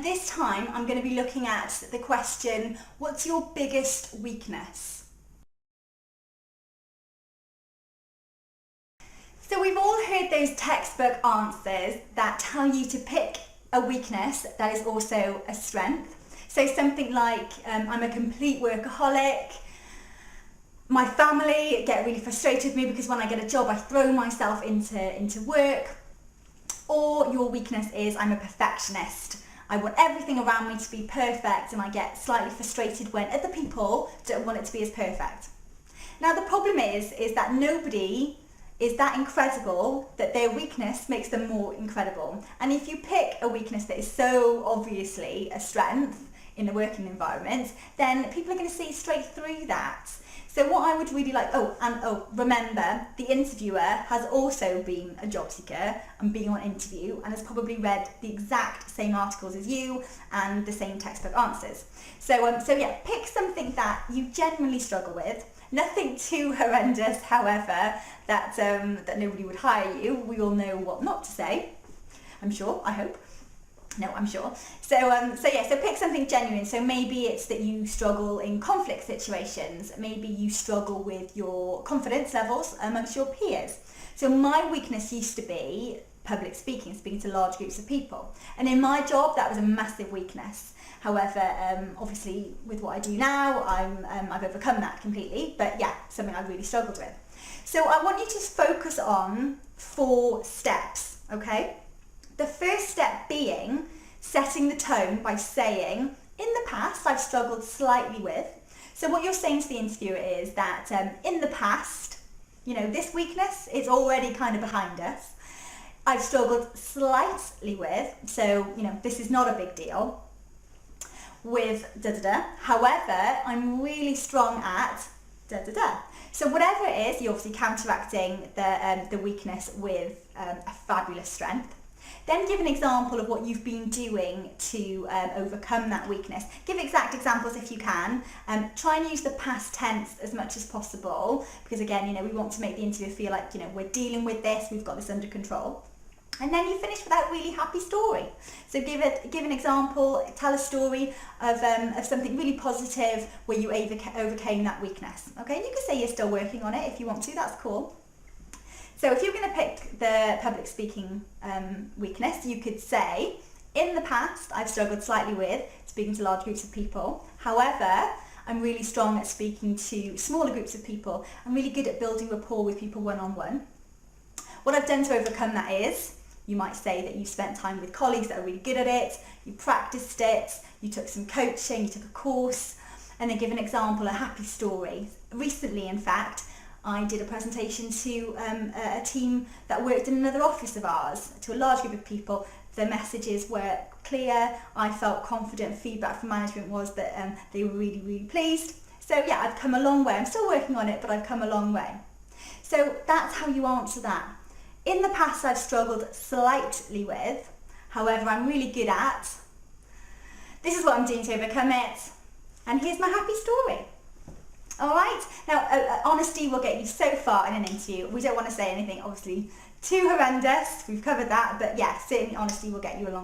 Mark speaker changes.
Speaker 1: This time I'm going to be looking at the question, what's your biggest weakness? So we've all heard those textbook answers that tell you to pick a weakness that is also a strength. So something like, I'm a complete workaholic, my family get really frustrated with me because when I get a job I throw myself into work. Or your weakness is, I'm a perfectionist. I want everything around me to be perfect and I get slightly frustrated when other people don't want it to be as perfect. Now the problem is that nobody is that incredible that their weakness makes them more incredible. And if you pick a weakness that is so obviously a strength in a working environment, then people are going to see straight through that. So what I would really like, remember, the interviewer has also been a job seeker and being on interview and has probably read the exact same articles as you and the same textbook answers. So yeah, pick something that you genuinely struggle with. Nothing too horrendous, however, that nobody would hire you. We all know what not to say, I'm sure, I hope. No, I'm sure. So pick something genuine. So maybe it's that you struggle in conflict situations. Maybe you struggle with your confidence levels amongst your peers. So my weakness used to be public speaking to large groups of people. And in my job, that was a massive weakness. However, obviously with what I do now, I've overcome that completely. But yeah, something I really struggled with. So I want you to focus on 4 steps, okay? The first step being setting the tone by saying, in the past I've struggled slightly with. So what you're saying to the interviewer is that in the past, this weakness is already kind of behind us. I've struggled slightly with, so this is not a big deal, with da-da-da. However, I'm really strong at da-da-da. So whatever it is, you're obviously counteracting the weakness with a fabulous strength. Then give an example of what you've been doing to overcome that weakness. Give exact examples if you can. Try and use the past tense as much as possible because again, we want to make the interviewer feel like, we're dealing with this, we've got this under control. And then you finish with that really happy story. So give an example, tell a story of something really positive where you overcame that weakness. Okay, you can say you're still working on it if you want to, that's cool. So if you're going to pick the public speaking weakness, you could say, in the past, I've struggled slightly with speaking to large groups of people. However, I'm really strong at speaking to smaller groups of people. I'm really good at building rapport with people one-on-one. What I've done to overcome that is, you might say that you spent time with colleagues that are really good at it, you practiced it, you took some coaching, you took a course, and then give an example, a happy story. Recently, in fact, I did a presentation to a team that worked in another office of ours, to a large group of people. The messages were clear, I felt confident, feedback from management was that they were really, really pleased. So yeah, I've come a long way. I'm still working on it, but I've come a long way. So that's how you answer that. In the past, I've struggled slightly with, however, I'm really good at. This is what I'm doing to overcome it, and here's my happy story. All right, now honesty will get you so far in an interview. We don't want to say anything obviously too horrendous, we've covered that, but yeah, certainly honesty will get you a long way.